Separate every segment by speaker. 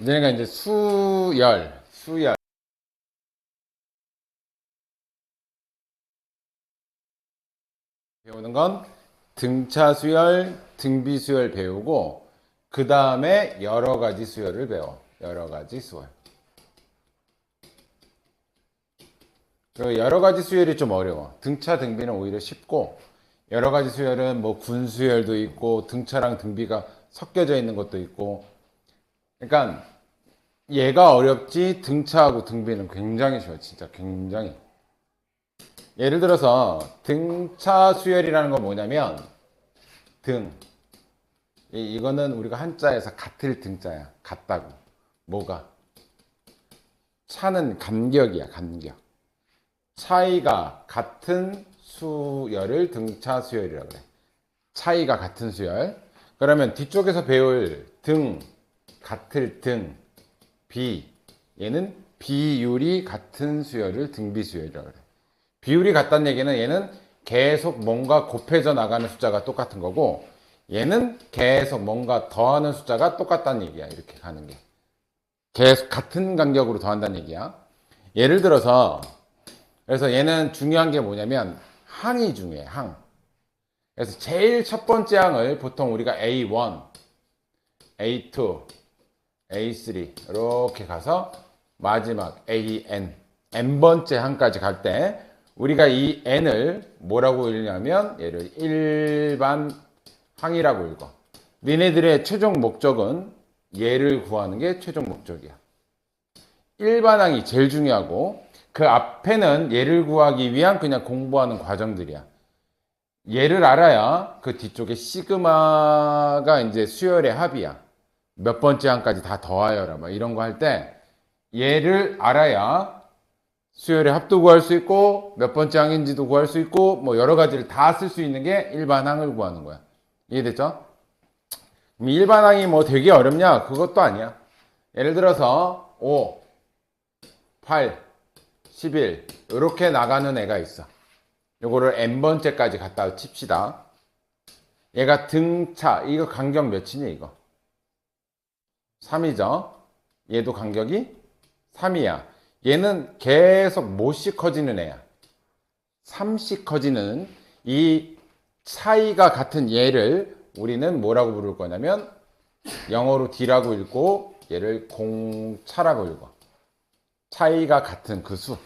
Speaker 1: 얘네가 이제 수열 배우는 건 등차 수열, 등비 수열 배우고 그 다음에 여러 가지 수열을 배워. 여러 가지 수열. 그 여러 가지 수열이 좀 어려워. 등차, 등비는 오히려 쉽고 여러 가지 수열은 뭐 군수열도 있고 등차랑 등비가 섞여져 있는 것도 있고. 그러니까 얘가 어렵지 등차하고 등비는 굉장히 쉬워. 진짜 굉장히. 예를 들어서 등차 수열이라는 건 뭐냐면 등 이거는 우리가 한자에서 같을 등자야. 같다고. 뭐가? 차는 간격이야. 간격. 차이가 같은 수열을 등차 수열이라고 그래. 차이가 같은 수열. 그러면 뒤쪽에서 배울 등, 같을 등, 비 얘는 비율이 같은 수열을 등비 수열이라고 그래. 비율이 같다는 얘기는 얘는 계속 뭔가 곱해져 나가는 숫자가 똑같은 거고 얘는 계속 뭔가 더하는 숫자가 똑같다는 얘기야. 이렇게 가는 게. 계속 같은 간격으로 더한다는 얘기야. 예를 들어서 그래서 얘는 중요한 게 뭐냐면 항이 중요해. 항. 그래서 제일 첫 번째 항을 보통 우리가 A1, A2, A3 이렇게 가서 마지막 AN, N번째 항까지 갈 때 우리가 이 N을 뭐라고 읽냐면 얘를 일반 항이라고 읽어. 니네들의 최종 목적은 얘를 구하는 게 최종 목적이야. 일반 항이 제일 중요하고 그 앞에는 얘를 구하기 위한 그냥 공부하는 과정들이야. 얘를 알아야 그 뒤쪽에 시그마가 이제 수열의 합이야. 몇 번째 항까지 다 더하여라. 뭐 이런 거 할 때 얘를 알아야 수열의 합도 구할 수 있고 몇 번째 항인지도 구할 수 있고 뭐 여러 가지를 다 쓸 수 있는 게 일반 항을 구하는 거야. 이해됐죠? 일반 항이 뭐 되게 어렵냐? 그것도 아니야. 예를 들어서 5, 8, 11 이렇게 나가는 애가 있어. 요거를 n번째까지 갖다 칩시다. 얘가 등차 이거 간격 몇이니 이거? 3이죠. 얘도 간격이 3이야. 얘는 계속 뭐씩 커지는 애야. 3씩 커지는 이 차이가 같은 얘를 우리는 뭐라고 부를 거냐면 영어로 D라고 읽고 얘를 공차라고 읽어. 차이가 같은 그 수.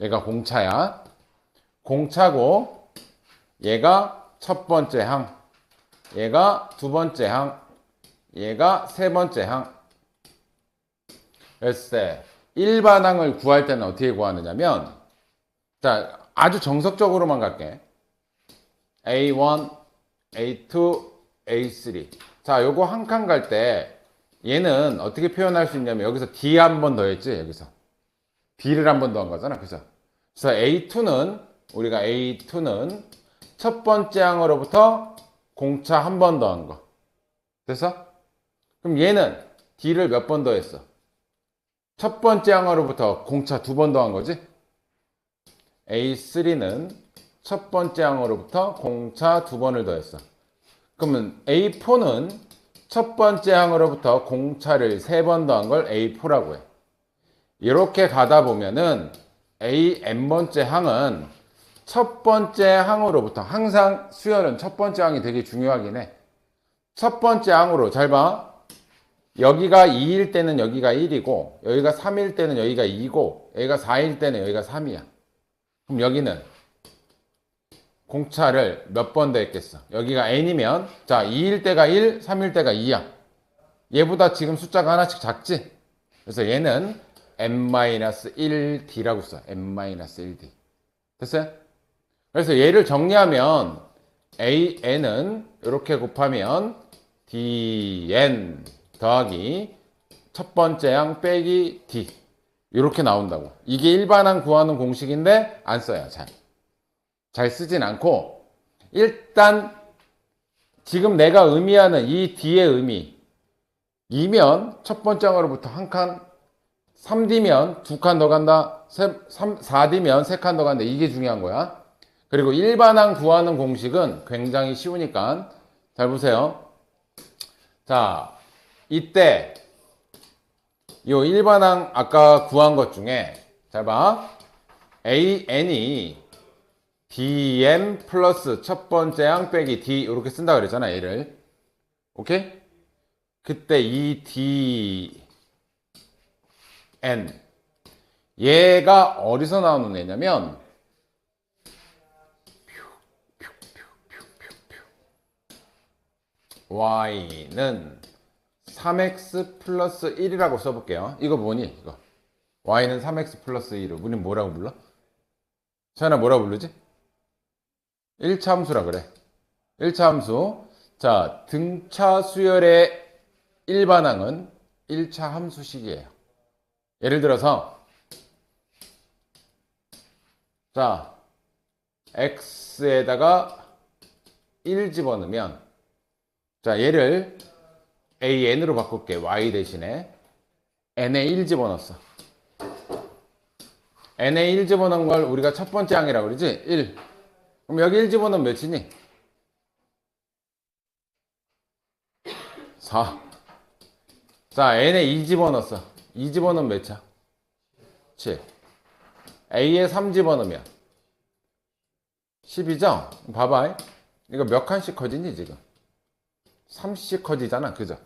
Speaker 1: 얘가 공차야. 공차고 얘가 첫 번째 항. 얘가 두 번째 항. 얘가 세 번째 항. 글쎄 일반 항을 구할 때는 어떻게 구하느냐면 자 아주 정석적으로만 갈게. A1, A2, A3. 자 요거 한 칸 갈 때 얘는 어떻게 표현할 수 있냐면 여기서 D 한 번 더했지 여기서 D를 한 번 더한 거잖아. 그죠? 그래서 A2는 우리가 A2는 첫 번째 항으로부터 공차 한 번 더한 거. 됐어? 그럼 얘는 D를 몇 번 더했어? 첫 번째 항으로부터 공차 두 번 더한 거지? A3는 첫 번째 항으로부터 공차 두 번을 더했어. 그러면 A4는 첫 번째 항으로부터 공차를 세 번 더한 걸 A4라고 해. 이렇게 가다 보면은 AN번째 항은 첫 번째 항으로부터 항상 수열은 첫 번째 항이 되게 중요하긴 해. 첫 번째 항으로 잘 봐. 여기가 2일 때는 여기가 1이고 여기가 3일 때는 여기가 2고 여기가 4일 때는 여기가 3이야. 그럼 여기는 공차를 몇 번 더했겠어? 여기가 n이면 자 2일 때가 1, 3일 때가 2야. 얘보다 지금 숫자가 하나씩 작지? 그래서 얘는 n-1d라고 써. n-1d. 됐어요? 그래서 얘를 정리하면 an은 이렇게 곱하면 dn 더하기 첫 번째 항 빼기 d 이렇게 나온다고. 이게 일반항 구하는 공식인데 안 써요. 잘 쓰진 않고 일단 지금 내가 의미하는 이 d의 의미 2면 첫 번째 항으로부터 한 칸 3D면 두 칸 더 간다 4D면 세 칸 더 간다. 이게 중요한 거야. 그리고 일반항 구하는 공식은 굉장히 쉬우니까 잘 보세요. 자 이때 요 일반항 아까 구한 것 중에 잘 봐. AN이 DN 플러스 첫 번째 항 빼기 D 이렇게 쓴다 그랬잖아 얘를. 오케이? 그때 이 DN 얘가 어디서 나오는 애냐면 Y는 3x 플러스 1이라고 써볼게요. 이거 뭐니? 이거. Y는 3x 플러스 1을 우린 뭐라고 불러? 서연아 뭐라고 부르지? 1차 함수라 그래. 1차 함수. 자, 등차 수열의 일반항은 1차 함수식이에요. 예를 들어서 자, x에다가 1 집어넣으면 자, 얘를 AN으로 바꿀게. Y 대신에 N에 1 집어넣었어. N에 1 집어넣은 걸 우리가 첫 번째 항이라고 그러지? 1. 그럼 여기 1 집어넣으면 몇이니? 4. 자, N에 2 집어넣었어. 2 집어넣으면 몇 차? 7. A에 3 집어넣으면 10이죠? 봐봐. 이거 몇 칸씩 커지니 지금? 3씩 커지잖아. 그죠?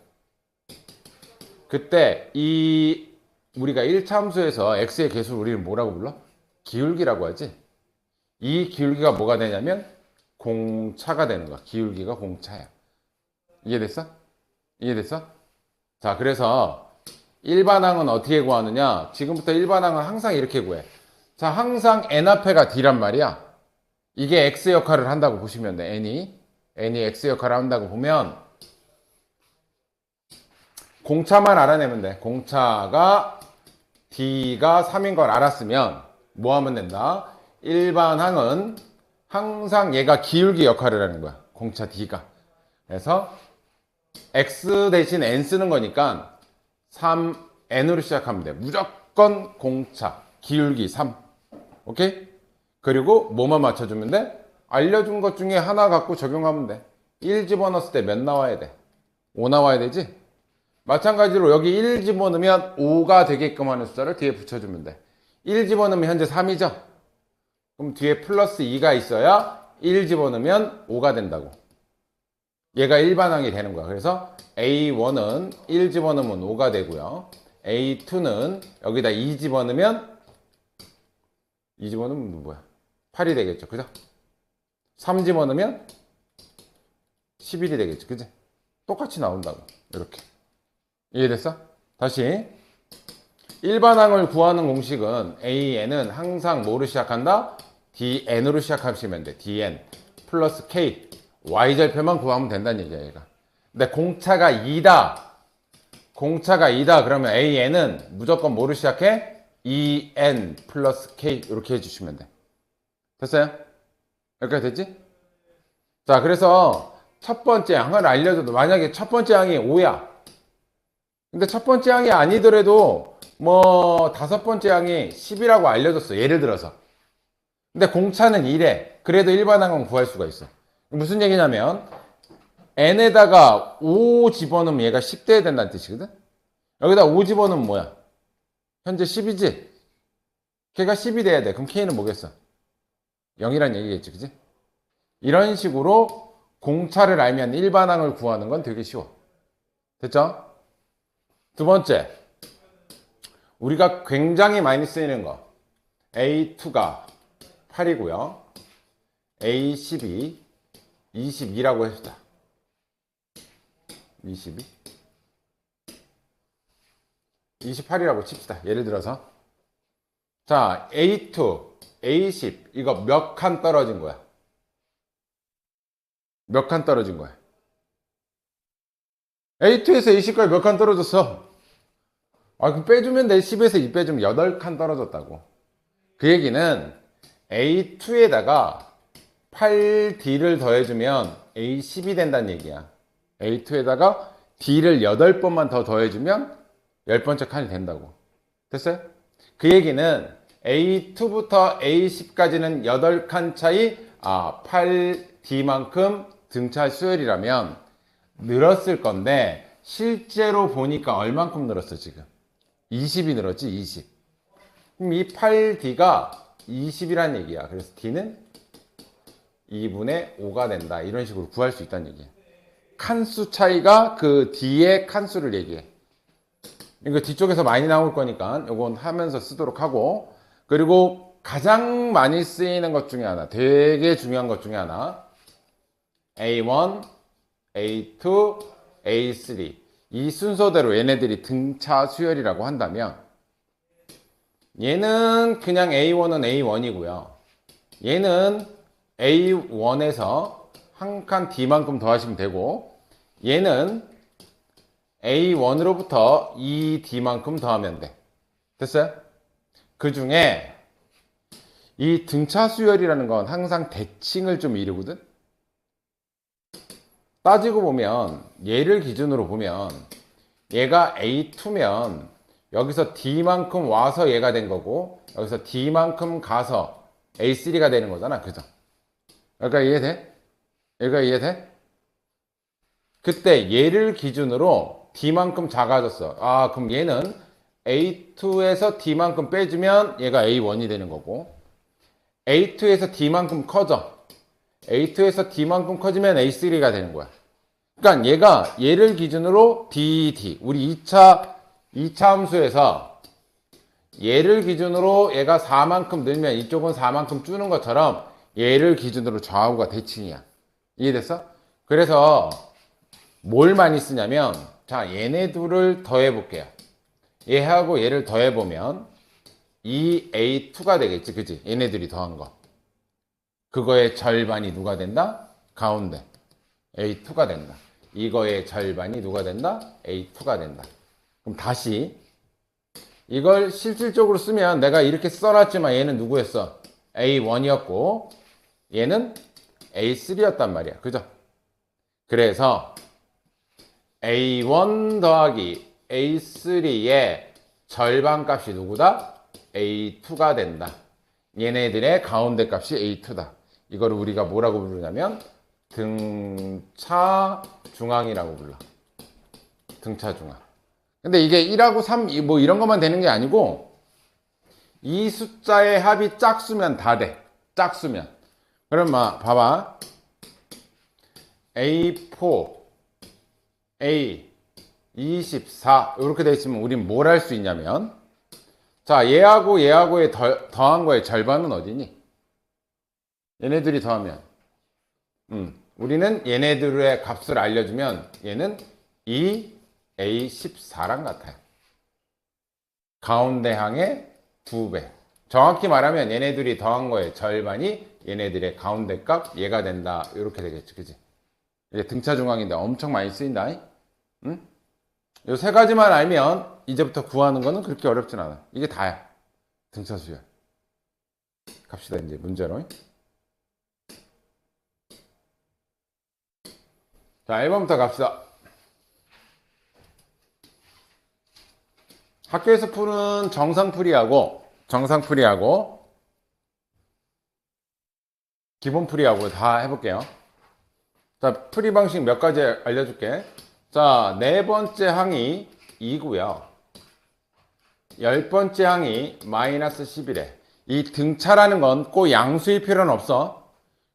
Speaker 1: 그때 이 우리가 1차 함수에서 x의 개수를 우리는 뭐라고 불러? 기울기라고 하지. 이 기울기가 뭐가 되냐면 공차가 되는 거야. 기울기가 공차야. 이해됐어? 이해됐어? 자, 그래서 일반항은 어떻게 구하느냐? 지금부터 일반항은 항상 이렇게 구해. 자, 항상 n 앞에가 d란 말이야. 이게 x 역할을 한다고 보시면 돼. n이 x 역할을 한다고 보면 공차만 알아내면 돼. 공차가 d가 3인 걸 알았으면 뭐 하면 된다? 일반항은 항상 얘가 기울기 역할을 하는 거야. 공차 d가. 그래서 x 대신 n 쓰는 거니까 3n으로 시작하면 돼. 무조건 공차 기울기 3. 오케이? 그리고 뭐만 맞춰주면 돼? 알려준 것 중에 하나 갖고 적용하면 돼. 1 집어넣었을 때 몇 나와야 돼? 5 나와야 되지? 마찬가지로 여기 1 집어넣으면 5가 되게끔 하는 숫자를 뒤에 붙여주면 돼. 1 집어넣으면 현재 3이죠? 그럼 뒤에 플러스 2가 있어야 1 집어넣으면 5가 된다고. 얘가 일반항이 되는 거야. 그래서 A1은 1 집어넣으면 5가 되고요. A2는 여기다 2 집어넣으면 2 집어넣으면 뭐야? 8이 되겠죠. 그죠? 3 집어넣으면 11이 되겠죠. 그지? 똑같이 나온다고. 이렇게. 이해됐어? 다시. 일반항을 구하는 공식은 AN은 항상 뭐로 시작한다? DN으로 시작하시면 돼. DN 플러스 K. Y절표만 구하면 된다는 얘기야, 얘가. 근데 공차가 2다. 공차가 2다. 그러면 AN은 무조건 뭐로 시작해? EN 플러스 K. 이렇게 해주시면 돼. 됐어요? 여기까지 됐지? 자, 그래서 첫 번째 항을 알려줘도 만약에 첫 번째 항이 5야. 근데 첫 번째 항이 아니더라도 뭐 다섯 번째 항이 10이라고 알려줬어. 예를 들어서. 근데 공차는 1에. 그래도 일반항은 구할 수가 있어. 무슨 얘기냐면 n에다가 5 집어넣으면 얘가 10 돼야 된다는 뜻이거든. 여기다 5 집어넣으면 뭐야? 현재 10이지? 걔가 10이 돼야 돼. 그럼 k는 뭐겠어? 0이란 얘기겠지, 그지? 이런 식으로 공차를 알면 일반항을 구하는 건 되게 쉬워. 됐죠? 두 번째, 우리가 굉장히 많이 쓰이는 거. A2가 8이고요. A12, 22라고 했다. 22? 28이라고 칩시다. 예를 들어서. 자, A2, A10, 이거 몇 칸 떨어진 거야? 몇 칸 떨어진 거야? A2에서 A10까지 몇 칸 떨어졌어? 아, 그럼 빼주면 돼. 10에서 2 빼주면 8칸 떨어졌다고. 그 얘기는 A2에다가 8D를 더해주면 A10이 된다는 얘기야. A2에다가 D를 8번만 더 더해주면 10번째 칸이 된다고. 됐어요? 그 얘기는 A2부터 A10까지는 8칸 차이, 8D만큼 등차 수열이라면 늘었을 건데 실제로 보니까 얼만큼 늘었어 지금? 20이 늘었지, 20. 그럼 이 8D가 20이란 얘기야. 그래서 D는 2분의 5가 된다. 이런 식으로 구할 수 있다는 얘기야. 칸수 차이가 그 D의 칸수를 얘기해. 이거 뒤쪽에서 많이 나올 거니까 이건 하면서 쓰도록 하고, 그리고 가장 많이 쓰이는 것 중에 하나, 되게 중요한 것 중에 하나, A1, A2, A3 이 순서대로 얘네들이 등차 수열이라고 한다면, 얘는 그냥 A1은 A1이고요. 얘는 A1에서 한 칸 D만큼 더하시면 되고, 얘는 A1으로부터 2D만큼 더하면 돼. 됐어요? 그 중에 이 등차 수열이라는 건 항상 대칭을 좀 이루거든? 따지고 보면, 얘를 기준으로 보면, 얘가 A2면 여기서 D만큼 와서 얘가 된 거고, 여기서 D만큼 가서 A3가 되는 거잖아. 그죠? 그러니까 이해돼? 얘가 이해돼? 그때 얘를 기준으로 D만큼 작아졌어. 아, 그럼 얘는 A2에서 D만큼 빼주면 얘가 A1이 되는 거고, A2에서 D만큼 커져. A2에서 D만큼 커지면 A3가 되는 거야. 그러니까 얘가 얘를 기준으로 D, 우리 2차 함수에서 얘를 기준으로 얘가 4만큼 늘면 이쪽은 4만큼 주는 것처럼 얘를 기준으로 좌우가 대칭이야. 이해됐어? 그래서 뭘 많이 쓰냐면, 자, 얘네 둘을 더해 볼게요. 얘하고 얘를 더해 보면 이 A2가 되겠지. 그치? 얘네들이 더한 거. 그거의 절반이 누가 된다? 가운데 A2가 된다. 이거의 절반이 누가 된다? A2가 된다. 그럼 다시 이걸 실질적으로 쓰면, 내가 이렇게 써놨지만 얘는 누구였어? A1이었고 얘는 A3였단 말이야. 그죠? 그래서 A1 더하기 A3의 절반값이 누구다? A2가 된다. 얘네들의 가운데 값이 A2다. 이거를 우리가 뭐라고 부르냐면 등차 중앙이라고 불러. 등차 중앙. 근데 이게 1하고 3 뭐 이런 것만 되는 게 아니고, 이 숫자의 합이 짝수면 다 돼. 짝수면. 그럼 봐봐. A4, A, 24 이렇게 돼 있으면 우린 뭘 할 수 있냐면, 자, 얘하고의 더한 거의 절반은 어디니? 얘네들이 더하면 우리는 얘네들의 값을 알려주면 얘는 2A14랑 같아요. 가운데 항의 2배. 정확히 말하면 얘네들이 더한 거의 절반이 얘네들의 가운데 값 얘가 된다. 이렇게 되겠지. 그지? 이게 등차 중앙인데 엄청 많이 쓰인다. 응? 이 세 가지만 알면 이제부터 구하는 거는 그렇게 어렵진 않아. 이게 다야. 등차 수열. 갑시다, 이제 문제로. 자, 1번부터 갑시다. 학교에서 푸는 정상풀이하고 기본풀이하고 다 해볼게요. 자, 풀이 방식 몇 가지 알려줄게. 자, 네 번째 항이 2고요. 10번째 항이 마이너스 11에. 이 등차라는 건 꼭 양수일 필요는 없어.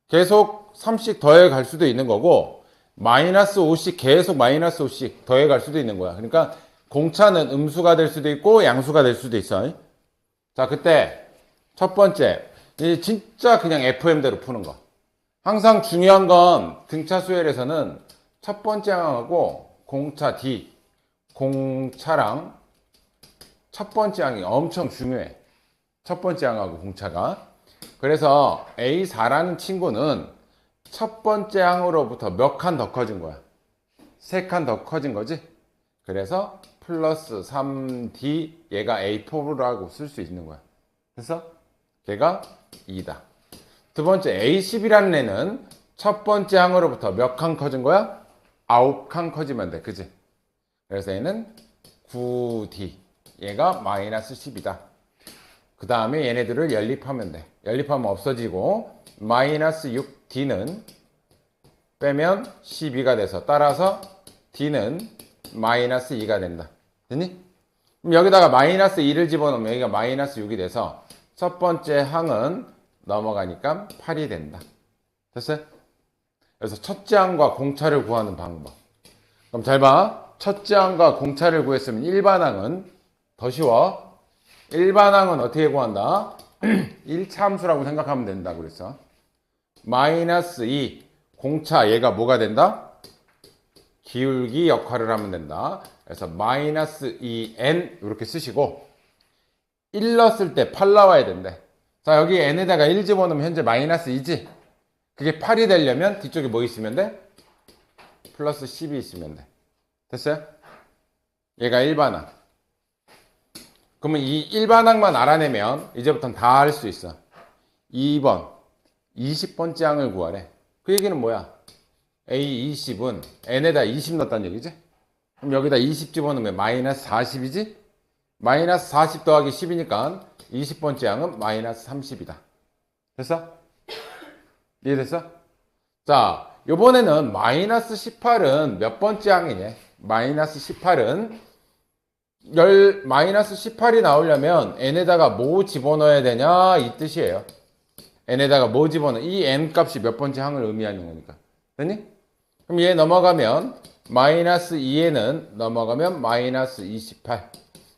Speaker 1: 계속 3씩 더해 갈 수도 있는 거고, 마이너스 5씩 계속 마이너스 5씩 더해 갈 수도 있는 거야. 그러니까 공차는 음수가 될 수도 있고 양수가 될 수도 있어. 자, 그때 첫 번째, 진짜 그냥 FM대로 푸는 거. 항상 중요한 건 등차 수열에서는 첫 번째 항하고 공차 D, 공차랑 첫 번째 항이 엄청 중요해. 첫 번째 항하고 공차가. 그래서 A4라는 친구는 첫 번째 항으로부터 몇 칸 더 커진 거야? 3칸 더 커진 거지? 그래서 플러스 3D 얘가 A4라고 쓸 수 있는 거야. 그래서 걔가 2다. 두 번째 A10이라는 애는 첫 번째 항으로부터 몇 칸 커진 거야? 9칸 커지면 돼. 그지? 그래서 얘는 9D. 얘가 마이너스 10이다. 그 다음에 얘네들을 연립하면 돼. 연립하면 없어지고 마이너스 6D는 빼면 12가 돼서, 따라서 D는 마이너스 2가 된다. 됐니? 그럼 여기다가 마이너스 2를 집어넣으면 여기가 마이너스 6이 돼서 첫 번째 항은 넘어가니까 8이 된다. 됐어요? 그래서 첫째 항과 공차를 구하는 방법. 그럼 잘 봐. 첫째 항과 공차를 구했으면 일반항은 더 쉬워. 일반항은 어떻게 구한다? 1차 함수라고 생각하면 된다고 그랬어. 마이너스 2 공차 얘가 뭐가 된다? 기울기 역할을 하면 된다. 그래서 마이너스 2n 이렇게 쓰시고 1 넣었을 때 8 나와야 된대. 자, 여기 n에다가 1 집어넣으면 현재 마이너스 2지? 그게 8이 되려면 뒤쪽에 뭐 있으면 돼? 플러스 10이 있으면 돼. 됐어요? 얘가 일반항. 그러면 이 일반항만 알아내면 이제부터는 다 할 수 있어. 2번 20번째 항을 구하래. 그 얘기는 뭐야? A20은 n에다 20 넣었다는 얘기지? 그럼 여기다 20 집어넣으면 마이너스 40이지? 마이너스 40 더하기 10이니까 20번째 항은 마이너스 30이다. 됐어? 이해됐어? 자, 요번에는 마이너스 18은 몇 번째 항이냐? 마이너스 18은 마이너스 18이 나오려면 n에다가 뭐 집어넣어야 되냐? 이 뜻이에요. n에다가 뭐 집어넣어? 이 n 값이 몇 번째 항을 의미하는 거니까. 됐니? 그럼 얘 넘어가면 마이너스 2에는 넘어가면 마이너스 28.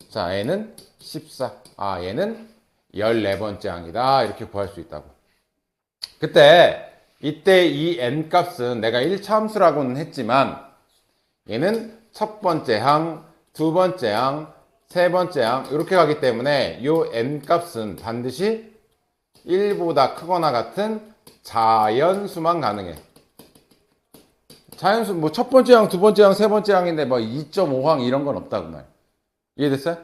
Speaker 1: 자, 얘는 14. 아, 얘는 14번째 항이다. 이렇게 구할 수 있다고. 이때 이 n 값은 내가 1차 함수라고는 했지만 얘는 첫 번째 항, 두 번째 항, 세 번째 항 이렇게 가기 때문에 이 n 값은 반드시 1보다 크거나 같은 자연수만 가능해. 자연수 뭐 첫 번째 항, 두 번째 항, 세 번째 항인데 뭐 2.5항 이런 건 없다고 말. 이해됐어요?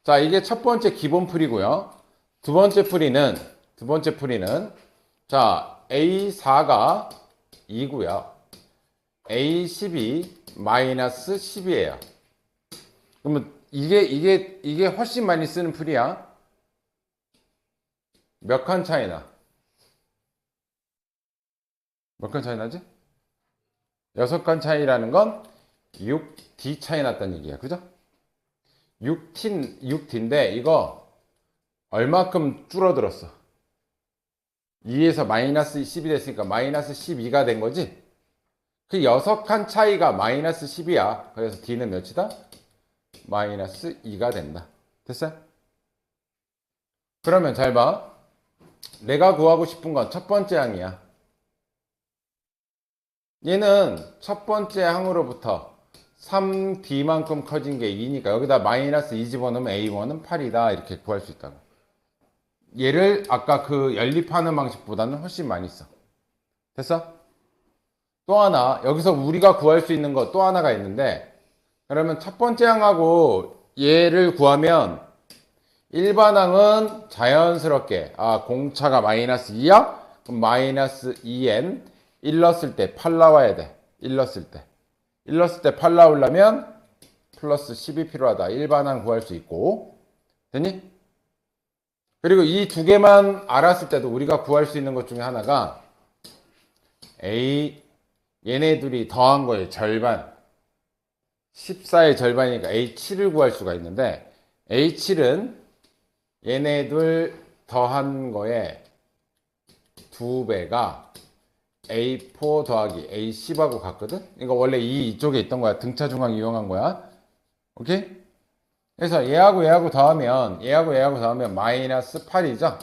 Speaker 1: 자, 이게 첫 번째 기본 풀이고요. 두 번째 풀이는 자, A4가 2고요. A12 마이너스 10이에요. 그러면 이게 훨씬 많이 쓰는 풀이야. 몇 칸 차이나? 몇 칸 차이 나지? 6칸 차이라는 건 6D 차이 났다는 얘기야. 그죠? 6D인데 이거 얼마큼 줄어들었어? 2에서 마이너스 10이 됐으니까 마이너스 12가 된 거지? 그 6칸 차이가 마이너스 10이야. 그래서 D는 몇이다? 마이너스 2가 된다. 됐어요? 그러면 잘 봐. 내가 구하고 싶은 건 첫 번째 항이야. 얘는 첫 번째 항으로부터 3D만큼 커진 게 2니까 여기다 마이너스 2 집어넣으면 A1은 8이다. 이렇게 구할 수 있다고. 얘를 아까 그 연립하는 방식보다는 훨씬 많이 써. 됐어? 또 하나, 여기서 우리가 구할 수 있는 거 또 하나가 있는데, 그러면 첫 번째 항하고 얘를 구하면 일반항은 자연스럽게, 공차가 마이너스 2야? 그럼 마이너스 2n, 1 넣었을 때 8 나와야 돼. 1 넣었을 때. 1 넣었을 때 8 나오려면 플러스 10이 필요하다. 일반항 구할 수 있고. 됐니? 그리고 이 두 개만 알았을 때도 우리가 구할 수 있는 것 중에 하나가 얘네 둘이 더한 거의 절반. 14의 절반이니까 A7을 구할 수가 있는데 A7은 얘네 둘 더한 거에 2배가 A4 더하기 A10하고 같거든? 이거 원래 이쪽에 있던 거야. 등차 중앙 이용한 거야. 오케이? 그래서 얘하고 더하면 마이너스 8이죠.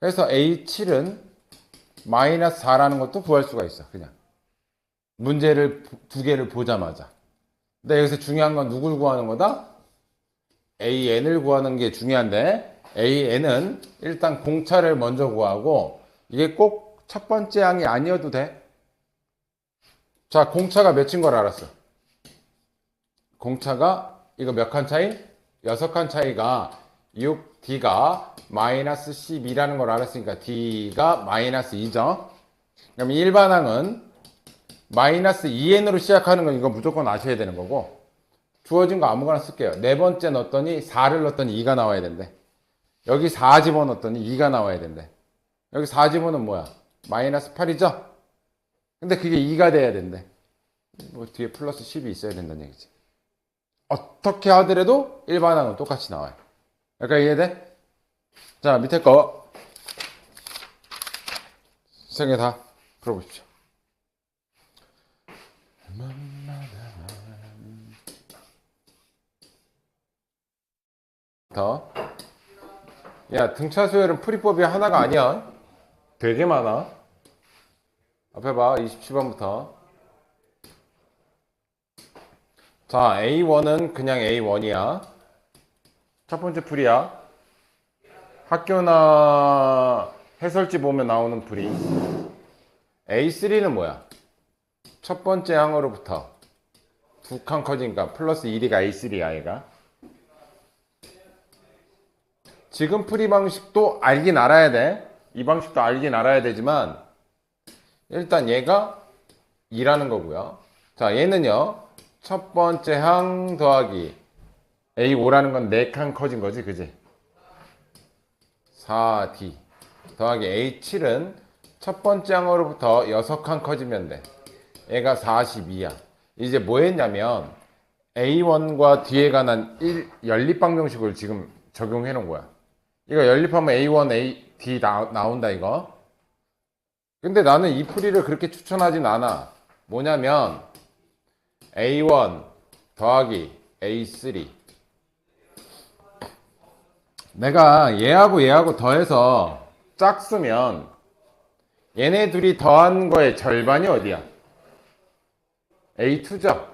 Speaker 1: 그래서 A7은 마이너스 4라는 것도 구할 수가 있어. 그냥 문제를 두 개를 보자마자. 근데 여기서 중요한 건 누굴 구하는 거다? AN을 구하는 게 중요한데 AN은 일단 공차를 먼저 구하고 이게 꼭 첫 번째 항이 아니어도 돼. 자, 공차가 몇인 걸 알았어. 공차가 이거 몇 칸 차이? 6칸 차이가 6D가 마이너스 12라는 걸 알았으니까 D가 마이너스 2죠. 그럼 일반항은 마이너스 2n으로 시작하는 건 이거 무조건 아셔야 되는 거고 주어진 거 아무거나 쓸게요. 네 번째 넣었더니 4를 넣었더니 2가 나와야 된대. 여기 4 집어넣었더니 2가 나와야 된대. 여기 4 집어넣으면 뭐야? 마이너스 8이죠? 근데 그게 2가 돼야 된대. 뭐 뒤에 플러스 10이 있어야 된다는 얘기지. 어떻게 하더라도 일반항은 똑같이 나와요. 약간 이해돼? 자, 밑에 거 3개 다 풀어보십시오. 더. 야, 등차 수열은 풀이법이 하나가 아니야. 되게 많아. 앞에 봐, 27번부터. 자, A1은 그냥 A1이야. 첫 번째 풀이야. 학교나 해설지 보면 나오는 풀이. A3는 뭐야? 첫 번째 항으로부터 두 칸 커지니까 플러스 1이가 A3야, 얘가. 지금 풀이 방식도 알긴 알아야 돼. 이 방식도 알긴 알아야 되지만 일단 얘가 2라는 거고요. 자, 얘는요. 첫 번째 항 더하기 A5라는 건 4칸 커진 거지, 그지? 4D 더하기 A7은 첫 번째 항으로부터 6칸 커지면 돼. 얘가 42야. 이제 뭐 했냐면 A1과 D에 관한 연립방정식을 지금 적용해 놓은 거야. 이거 연립하면 A1, D 나온다 이거. 근데 나는 이 풀이를 그렇게 추천하진 않아. 뭐냐면 A1 더하기 A3 내가 얘하고 더해서 짝쓰면 얘네 둘이 더한 거의 절반이 어디야? A2죠.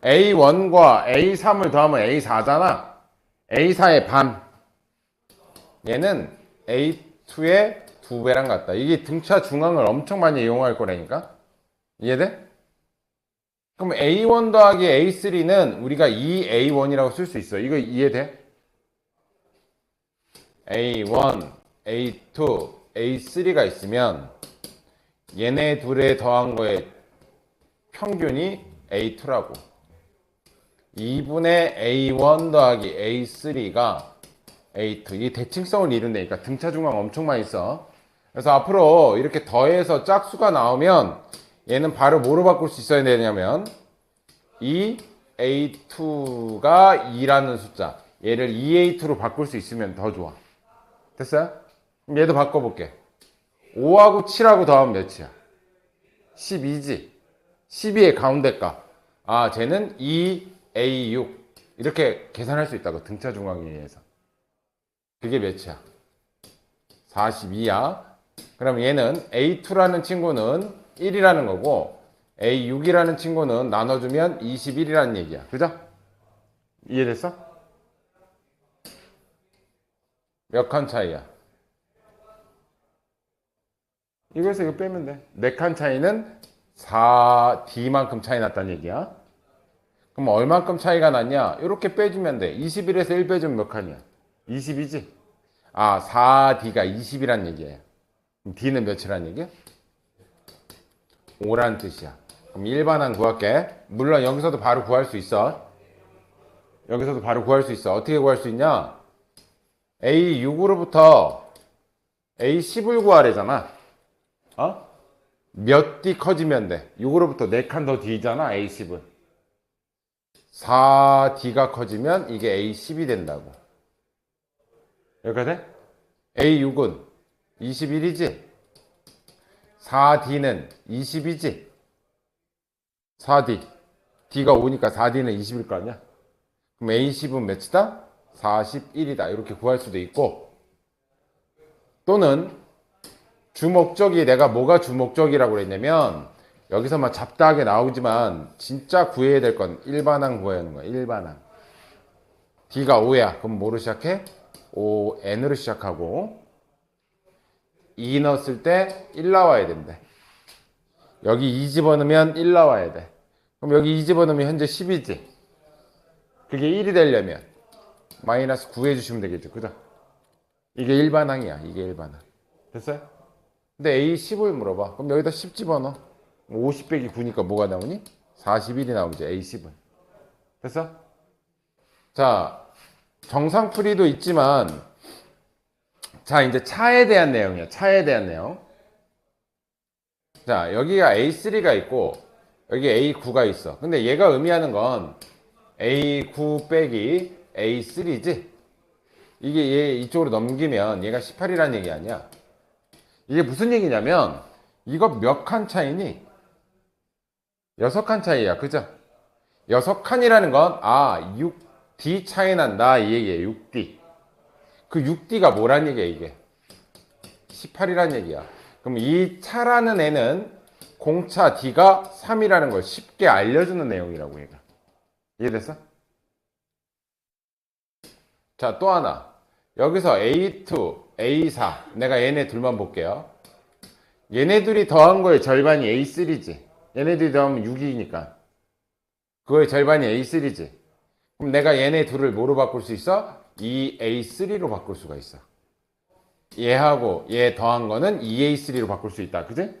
Speaker 1: A1과 A3을 더하면 A4잖아. A4의 반. 얘는 A2의 2배랑 같다. 이게 등차 중앙을 엄청 많이 이용할 거라니까. 이해돼? 그럼 A1 더하기 A3는 우리가 2A1이라고 쓸 수 있어. 이거 이해돼? A1, A2, A3가 있으면 얘네 둘에 더한 거의 평균이 A2라고. 2분의 A1 더하기 A3가 A2. 이 대칭성을 이룬다니까. 등차 중앙 엄청 많이 써. 그래서 앞으로 이렇게 더해서 짝수가 나오면 얘는 바로 뭐로 바꿀 수 있어야 되냐면 이 A2가 2라는 숫자, 얘를 2A2로 바꿀 수 있으면 더 좋아. 됐어요? 그럼 얘도 바꿔볼게. 5하고 7하고 더하면 몇이야? 12지. 12의 가운데 값. 아, 쟤는 2A6 이렇게 계산할 수 있다고. 등차 중앙에 의해서. 그게 몇이야? 42야. 그럼 얘는 A2라는 친구는 1이라는 거고 A6이라는 친구는 나눠주면 21이라는 얘기야. 그죠? 이해됐어? 몇 칸 차이야? 이거에서 이거 빼면 돼. 4칸 차이는 4D만큼 차이 났다는 얘기야. 그럼 얼만큼 차이가 났냐? 이렇게 빼주면 돼. 21에서 1 빼주면 몇 칸이야? 20이지? 아, 4D가 20이란 얘기예요. 그럼 D는 몇이란 얘기야? 5란 뜻이야. 그럼 일반항 구할게. 물론 여기서도 바로 구할 수 있어. 여기서도 바로 구할 수 있어. 어떻게 구할 수 있냐? A6으로부터 A10을 구하래잖아. 어? 몇 D 커지면 돼? 6으로부터 4칸 더 D잖아, A10은. 4D가 커지면 이게 A10이 된다고. 여기까지 돼? A6은 21이지? 4D는 20이지? 4D. D가 5니까 4D는 20일 거 아니야? 그럼 A10은 몇이다? 41이다. 이렇게 구할 수도 있고, 또는 주목적이 내가 뭐가 주목적이라고 그랬냐면 여기서만 잡다하게 나오지만 진짜 구해야 될 건 일반항 구해야 하는 거야. 일반항. D가 5야. 그럼 뭐로 시작해? 5N으로 시작하고 2 넣었을 때 1 나와야 된대. 여기 2 집어넣으면 1 나와야 돼. 그럼 여기 2 집어넣으면 현재 10이지. 그게 1이 되려면 마이너스 9 해주시면 되겠죠. 그죠? 이게 일반항이야. 이게 일반항. 됐어요? 근데 A10을 물어봐. 그럼 여기다 10 집어넣어. 50 빼기 9니까 뭐가 나오니? 41이 나오지. A10은. 됐어? 자, 정상풀이도 있지만, 자, 이제 차에 대한 내용이야. 차에 대한 내용. 자, 여기가 A3가 있고 여기 A9가 있어. 근데 얘가 의미하는 건 A9 빼기 A3지. 이게 얘 이쪽으로 넘기면 얘가 18이라는 얘기 아니야. 이게 무슨 얘기냐면 이거 몇 칸 차이니? 6칸 차이야. 그죠? 6칸이라는 건 6D 차이 난다 이 얘기예요. 6D. 그 6D가 뭐란 얘기야 이게? 18이란 얘기야. 그럼 이 차라는 애는 공차 D가 3이라는 걸 쉽게 알려주는 내용이라고 얘가. 이해됐어? 자, 또 하나. 여기서 A2, A4. 내가 얘네 둘만 볼게요. 얘네 둘이 더한 거의 절반이 A3지. 얘네들이 더하면 6이니까. 그거의 절반이 A3지. 그럼 내가 얘네 둘을 뭐로 바꿀 수 있어? 2A3로 바꿀 수가 있어. 얘하고 얘 더한 거는 2A3로 바꿀 수 있다. 그지?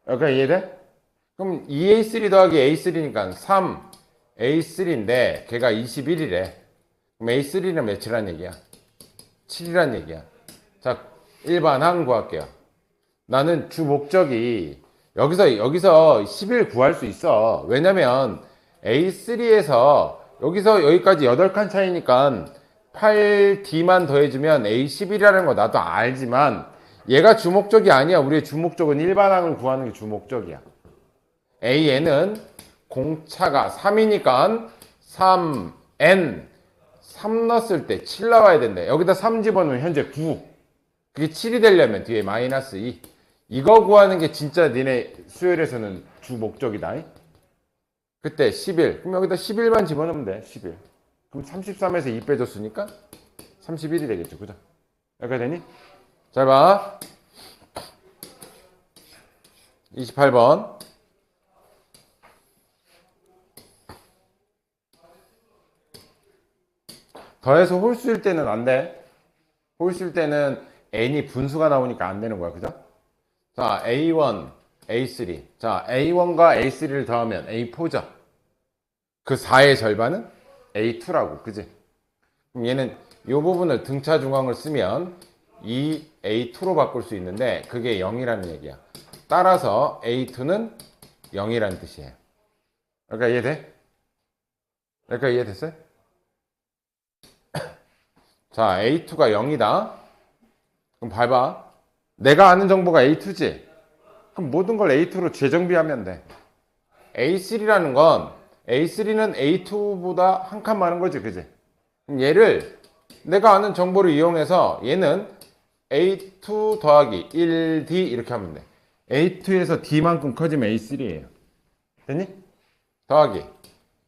Speaker 1: 여기까지 이해돼? 그럼 2A3 더하기 A3니까 3A3인데 걔가 21이래. 그럼 A3는 몇이란 얘기야? 7이란 얘기야. 자, 일반항 구할게요. 나는 주 목적이 여기서 11 구할 수 있어. 왜냐면 A3에서 여기서 여기까지 8칸 차이니까 8D만 더해주면 A11이라는 거 나도 알지만 얘가 주목적이 아니야. 우리의 주목적은 일반항을 구하는 게 주목적이야. AN은 공차가 3이니까 3N 3 넣었을 때 7 나와야 된대. 여기다 3 집어넣으면 현재 9. 그게 7이 되려면 뒤에 마이너스 2. 이거 구하는 게 진짜 니네 수열에서는 주목적이다. 그때 11. 그럼 여기다 11만 집어넣으면 돼. 11. 그럼 33에서 2 빼줬으니까 31이 되겠죠. 그죠? 여기까지 되니? 잘 봐. 28번. 더해서 홀수일 때는 안 돼. 홀수일 때는 n이 분수가 나오니까 안 되는 거야. 그죠? 자, A1, A3. 자, A1과 A3를 더하면 A4죠. 그 4의 절반은 A2라고. 그지? 그럼 얘는 이 부분을 등차 중앙을 쓰면 이 A2로 바꿀 수 있는데 그게 0이라는 얘기야. 따라서 A2는 0이라는 뜻이에요. 그러니까 이해돼? 그러니까 이해됐어요? 자, A2가 0이다. 그럼 봐봐. 내가 아는 정보가 A2지? 그럼 모든 걸 A2로 재정비하면 돼. A3라는 건 A3는 A2보다 한 칸 많은 거지, 그지? 그럼 얘를 내가 아는 정보를 이용해서 얘는 A2 더하기 1D 이렇게 하면 돼. A2에서 D만큼 커지면 A3예요. 됐니? 더하기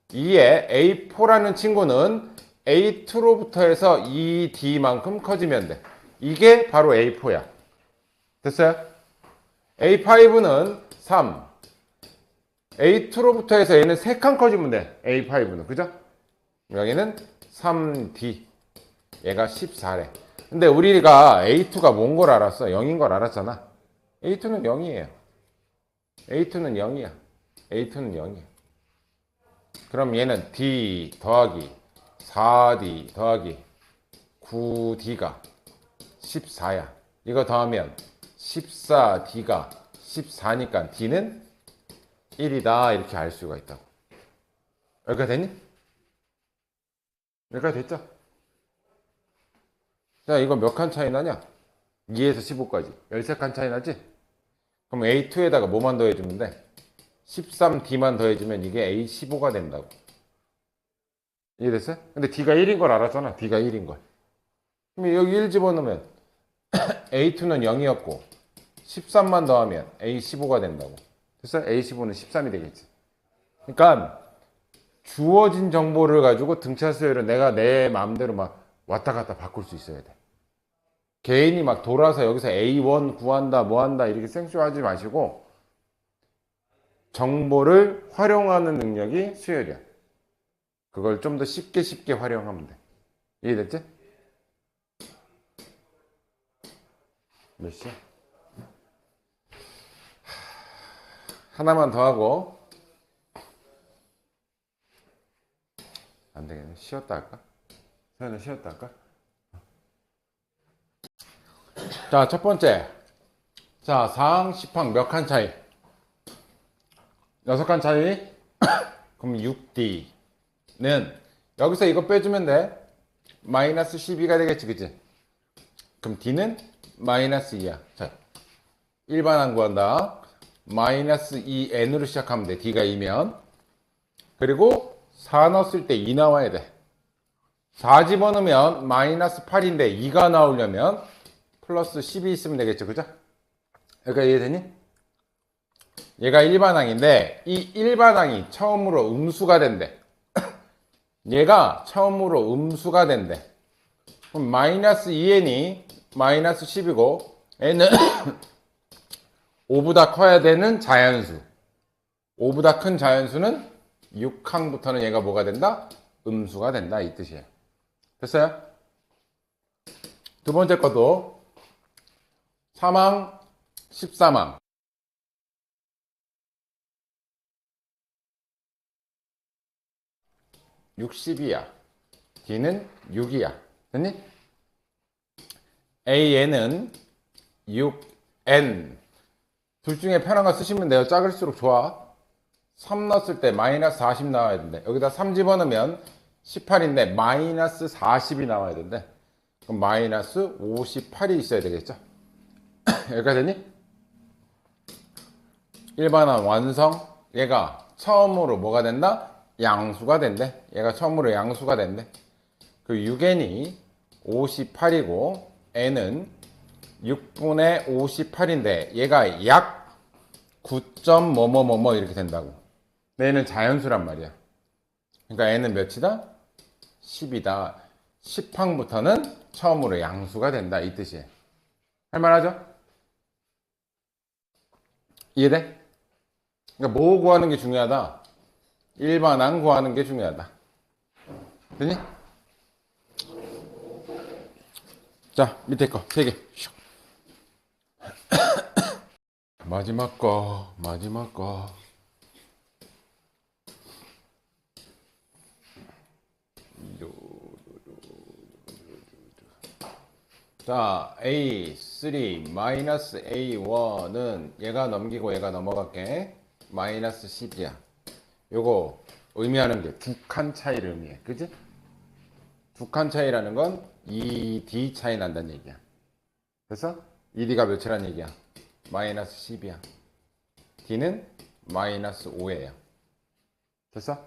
Speaker 1: 2에 A4라는 친구는 A2로부터 해서 2D만큼 커지면 돼. 이게 바로 A4야. 됐어요? A5는 3. A2로부터 해서 얘는 3칸 커지면 돼. A5는. 그죠? 여기는 3D. 얘가 14래. 근데 우리가 A2가 뭔 걸 알았어? 0인 걸 알았잖아. A2는 0이에요. A2는 0이야. A2는 0이야. 그럼 얘는 D 더하기 4D 더하기 9D가 14야. 이거 더하면 14D가 14니까 D는 1이다. 이렇게 알 수가 있다고. 여기까지 됐니? 여기까지 됐죠? 자, 이거 몇 칸 차이 나냐? 2에서 15까지. 13칸 차이 나지? 그럼 A2에다가 뭐만 더해주면 돼? 13D만 더해주면 이게 A15가 된다고. 이해됐어요? 근데 D가 1인 걸 알았잖아. D가 1인 걸. 그럼 여기 1 집어넣으면 A2는 0이었고 13만 더하면 A15가 된다고. 됐어요? A15는 13이 되겠지. 그러니까 주어진 정보를 가지고 등차 수열을 내가 내 마음대로 막 왔다 갔다 바꿀 수 있어야 돼. 개인이 막 돌아서 여기서 A1 구한다 뭐 한다 이렇게 생쇼하지 마시고 정보를 활용하는 능력이 수열이야. 그걸 좀 더 쉽게 활용하면 돼. 이해됐지? 몇 시야? 하나만 더 하고 안 되겠네. 쉬었다 할까? 서연아 쉬었다 할까? 자, 첫 번째. 자, 상, 10항 몇 칸 차이? 6칸 차이? 그럼 6D. 여기서 이거 빼주면 돼. 마이너스 12가 되겠지, 그치? 그럼 D는 마이너스 2야. 자, 일반항 구한다. 마이너스 2n으로 시작하면 돼. D가 2면. 그리고 4 넣었을 때 2 나와야 돼. 4 집어넣으면 마이너스 8인데 2가 나오려면 플러스 10이 있으면 되겠죠, 그죠? 여기까지 이해되니? 얘가 일반항인데 이 일반항이 처음으로 음수가 된대. 얘가 처음으로 음수가 된대. 그럼 마이너스 2n이 마이너스 10이고 n은 5보다 커야 되는 자연수. 5보다 큰 자연수는 6항부터는 얘가 뭐가 된다? 음수가 된다, 이 뜻이에요. 됐어요? 두 번째 것도 3항, 13항. 60이야. D는 6이야. 됐니? AN은 6N. 둘 중에 편한 거 쓰시면 돼요. 작을수록 좋아. 3 넣었을 때 마이너스 40 나와야 된대. 여기다 3 집어넣으면 18인데 마이너스 40이 나와야 된대. 그럼 마이너스 58이 있어야 되겠죠? 여기까지 됐니? 일반항 완성. 얘가 처음으로 뭐가 된다? 양수가 된대. 얘가 처음으로 양수가 된대. 그 6n이 58이고 n은 6분의 58인데 얘가 약 9점 뭐뭐뭐뭐 이렇게 된다고. 얘는 자연수란 말이야. 그러니까 n은 몇이다? 10이다. 10항부터는 처음으로 양수가 된다, 이 뜻이에요. 할만하죠? 이해돼? 그러니까 뭐 구하는 게 중요하다? 일반항 구하는 게 중요하다. 되니? 자, 밑에 거 3개. 마지막 거. 자, A3 마이너스 A1은 얘가 넘기고 얘가 넘어갈게. 마이너스 10이야. 요거 의미하는 게 두 칸 차이를 의미해. 그지? 두 칸 차이라는 건 2D 차이 난다는 얘기야. 그래서 2D가 몇이란 얘기야? 마이너스 10이야. D는 마이너스 5예요. 됐어?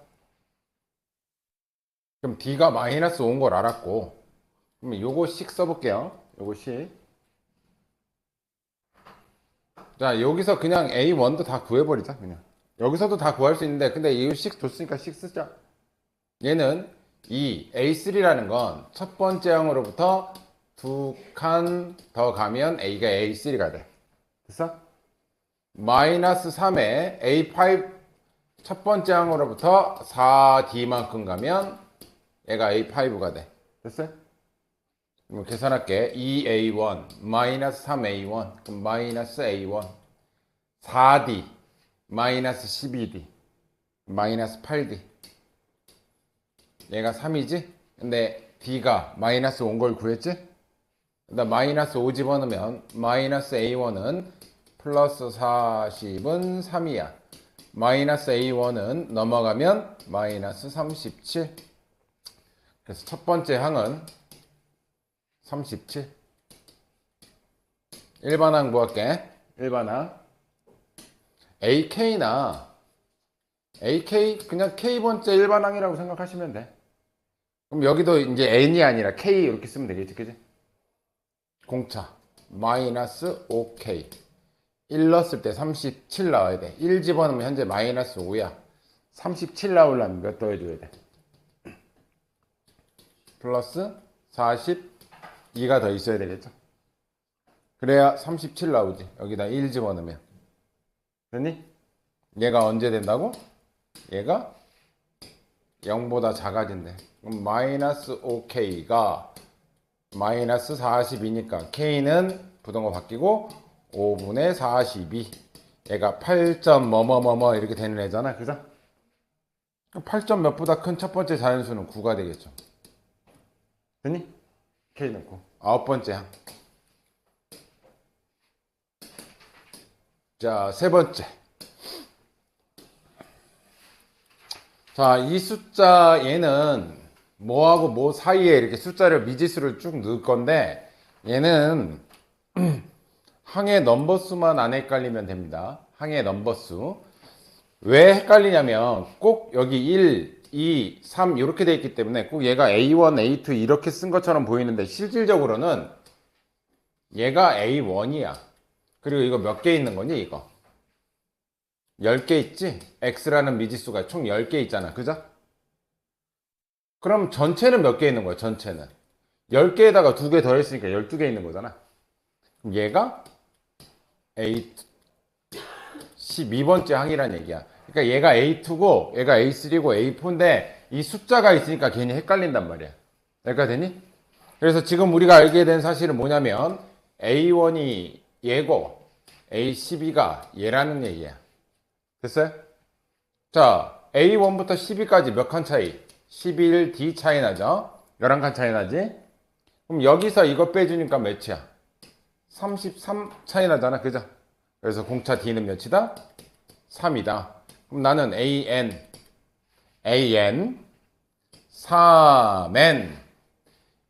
Speaker 1: 그럼 D가 마이너스 5인 걸 알았고, 그럼 요거씩 써볼게요. 요거씩. 자, 여기서 그냥 A1도 다 구해버리자, 그냥. 여기서도 다 구할 수 있는데, 근데 이거6 줬으니까 6 쓰자. 얘는 이 A3라는 건 첫 번째 항으로부터 두 칸 더 가면 A가 A3가 돼. 됐어? 마이너스 3에 A5 첫 번째 항으로부터 4D만큼 가면 얘가 A5가 돼. 됐어요? 그럼 계산할게. 2A1 마이너스 3A1 그럼 마이너스 A1 4D 마이너스 12D 마이너스 8D 얘가 3이지? 근데 D가 마이너스 온 걸 구했지? 그다음 마이너스 5 집어넣으면 마이너스 A1은 플러스 40은 3이야. 마이너스 A1은 넘어가면 마이너스 37. 그래서 첫 번째 항은 37. 일반항 구할게. 일반항. AK나 AK 그냥 K번째 일반항이라고 생각하시면 돼. 그럼 여기도 이제 N이 아니라 K 이렇게 쓰면 되겠지, 그지? 공차 마이너스 5K 1 넣었을 때 37 나와야 돼. 1 집어넣으면 현재 마이너스 5야. 37 나오려면 몇 더해줘야 돼? 플러스 42가 더 있어야 되겠죠? 그래야 37 나오지. 여기다 1 집어넣으면. 됐니? 얘가 언제 된다고? 얘가 0보다 작아진대. 그럼 마이너스 5K가 마이너스 42니까 K는 부동어 바뀌고 5분의 42. 얘가 8점 뭐뭐뭐뭐 이렇게 되는 애잖아. 그죠? 8점 몇보다 큰 첫 번째 자연수는 9가 되겠죠. 됐니? K 넣고. 9번째 항. 자, 세 번째. 자, 이 숫자 얘는 뭐하고 뭐 사이에 이렇게 숫자를 미지수를 쭉 넣을 건데 얘는 항의 넘버수만 안 헷갈리면 됩니다. 항의 넘버수. 왜 헷갈리냐면 꼭 여기 1, 2, 3 이렇게 돼 있기 때문에 꼭 얘가 A1, A2 이렇게 쓴 것처럼 보이는데 실질적으로는 얘가 A1이야. 그리고 이거 몇 개 있는 거니 이거? 10개 있지? X라는 미지수가 총 10개 있잖아. 그죠? 그럼 전체는 몇 개 있는 거야? 전체는 10개에다가 2개 더했으니까 12개 있는 거잖아. 그럼 얘가 A 12번째 항이란 얘기야. 그러니까 얘가 A2고 얘가 A3고 A4인데 이 숫자가 있으니까 괜히 헷갈린단 말이야. 여기까지 되니? 그래서 지금 우리가 알게 된 사실은 뭐냐면 A1이 얘고 A12가 얘라는 얘기야. 됐어요? 자, A1부터 12까지 몇 칸 차이? 11D 차이 나죠? 11칸 차이 나지? 그럼 여기서 이거 빼주니까 몇이야? 33 차이 나잖아. 그죠? 그래서 공차 D는 몇이다? 3이다. 그럼 나는 AN 3N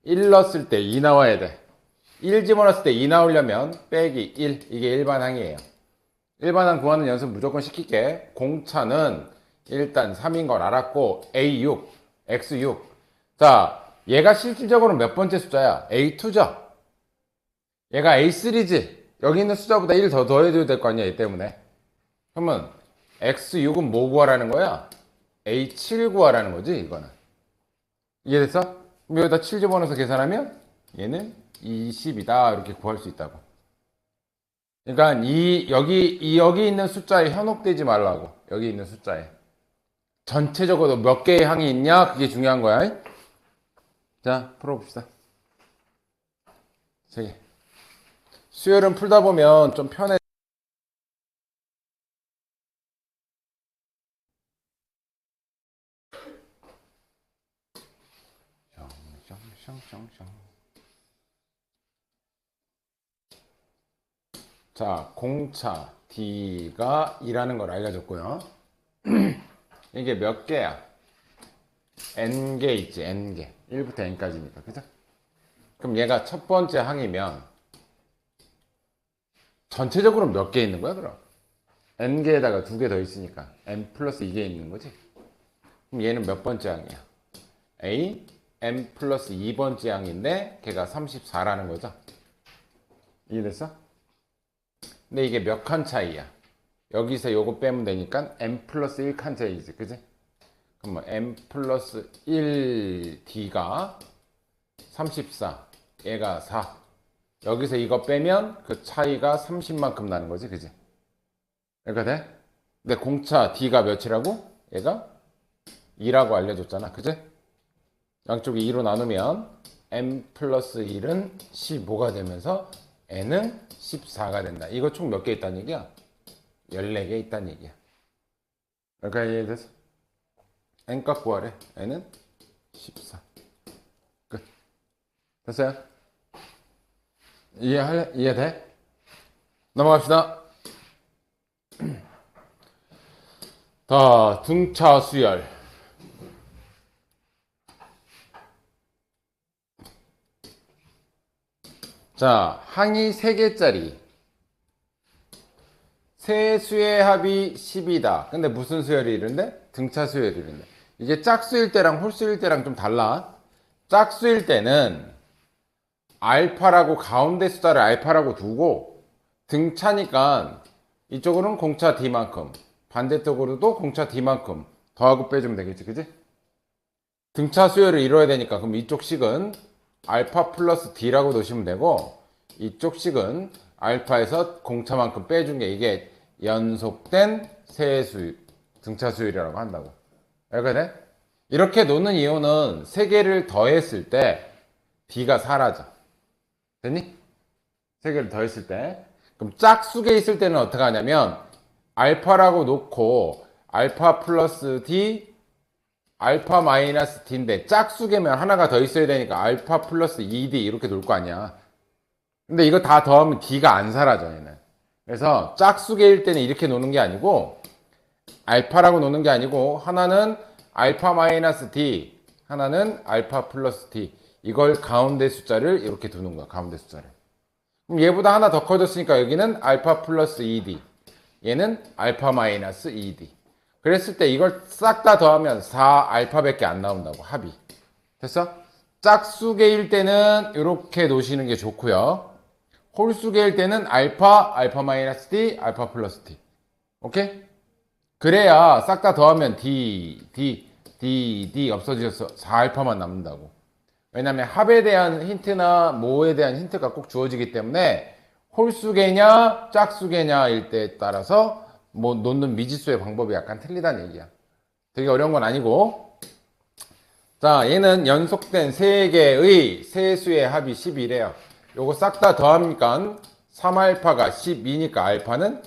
Speaker 1: 1 넣었을 때 2 나와야 돼. 1 집어넣었을 때 2 나오려면 빼기 1. 이게 일반항이에요. 일반항 구하는 연습 무조건 시킬게. 공차는 일단 3인 걸 알았고 A6, X6. 자, 얘가 실질적으로 몇 번째 숫자야? A2죠? 얘가 A3지? 여기 있는 숫자보다 1 더 더해줘야 될 거 아니야, 얘 때문에. 그러면 X6은 뭐 구하라는 거야? A7 구하라는 거지, 이거는. 이해됐어? 그럼 여기다 7 집어넣어서 계산하면 얘는 20이다. 이렇게 구할 수 있다고. 그러니까 여기 있는 숫자에 현혹되지 말라고. 여기 있는 숫자에. 전체적으로 몇 개의 항이 있냐? 그게 중요한 거야. 자, 풀어봅시다. 3개. 수열은 풀다 보면 좀 편해. 자, 공차 D가 2라는 걸 알려줬고요. 이게 몇 개야? N개 있지, N개. 1부터 N까지니까, 그죠? 그럼 얘가 첫 번째 항이면 전체적으로 몇 개 있는 거야, 그럼? N개에다가 2개 더 있으니까 N 플러스 2개 있는 거지? 그럼 얘는 몇 번째 항이야? A, N 플러스 2번째 항인데 걔가 34라는 거죠? 이해됐어? 근데 이게 몇 칸 차이야? 여기서 요거 빼면 되니까 n 플러스 1칸 차이지, 그지? 그럼 뭐 n 플러스 1d가 34, 얘가 4. 여기서 이거 빼면 그 차이가 30만큼 나는 거지, 그지? 그러니까 돼? 근데 공차 d가 몇이라고? 얘가 2라고 알려줬잖아, 그지? 양쪽이 2로 나누면 n 플러스 1은 15가 되면서 n은 14가 된다. 이거 총 몇 개 있다는 얘기야? 14개 있다는 얘기야. 그러니까 이해돼서 n값 구하래. n은 14. 끝. 됐어요? 이해돼? 넘어갑시다. 자, 등차 수열. 자, 항이 3개짜리. 세 수의 합이 10이다. 근데 무슨 수열이 이런데? 등차 수열이 이런데. 이게 짝수일 때랑 홀수일 때랑 좀 달라. 짝수일 때는 알파라고 가운데 숫자를 알파라고 두고 등차니까 이쪽으로는 공차 D만큼 반대쪽으로도 공차 D만큼 더하고 빼주면 되겠지, 그지? 등차 수열을 이뤄야 되니까 그럼 이쪽 식은 알파 플러스 D라고 놓으시면 되고 이쪽 식은 알파에서 공차만큼 빼준 게 이게 연속된 세수 등차 수열이라고 한다고. 알게 돼? 이렇게 놓는 이유는 3개를 더했을 때 D가 사라져. 됐니? 3개를 더했을 때. 그럼 짝수계 있을 때는 어떻게 하냐면 알파라고 놓고 알파 플러스 D 알파 마이너스 D인데 짝수계면 하나가 더 있어야 되니까 알파 플러스 2D 이렇게 놓을 거 아니야. 근데 이거 다 더하면 D가 안 사라져, 얘는. 그래서 짝수계일 때는 이렇게 놓는 게 아니고 알파라고 놓는 게 아니고 하나는 알파 마이너스 D, 하나는 알파 플러스 D. 이걸 가운데 숫자를 이렇게 두는 거야. 가운데 숫자를. 그럼 얘보다 하나 더 커졌으니까 여기는 알파 플러스 2D. 얘는 알파 마이너스 2D. 그랬을 때 이걸 싹 다 더하면 4알파밖에 안 나온다고, 합이. 됐어? 짝수계일 때는 이렇게 놓으시는 게 좋고요. 홀수계일 때는 알파, 알파 마이너스 D, 알파 플러스 D. 오케이? 그래야 싹 다 더하면 D 없어져서 4알파만 남는다고. 왜냐면 합에 대한 힌트나 모에 대한 힌트가 꼭 주어지기 때문에 홀수계냐 짝수계냐일 때에 따라서 뭐 놓는 미지수의 방법이 약간 틀리다는 얘기야. 되게 어려운 건 아니고. 자, 얘는 연속된 3개의 세수의 합이 12래요. 요거 싹 다 더하니까 3알파가 12니까 알파는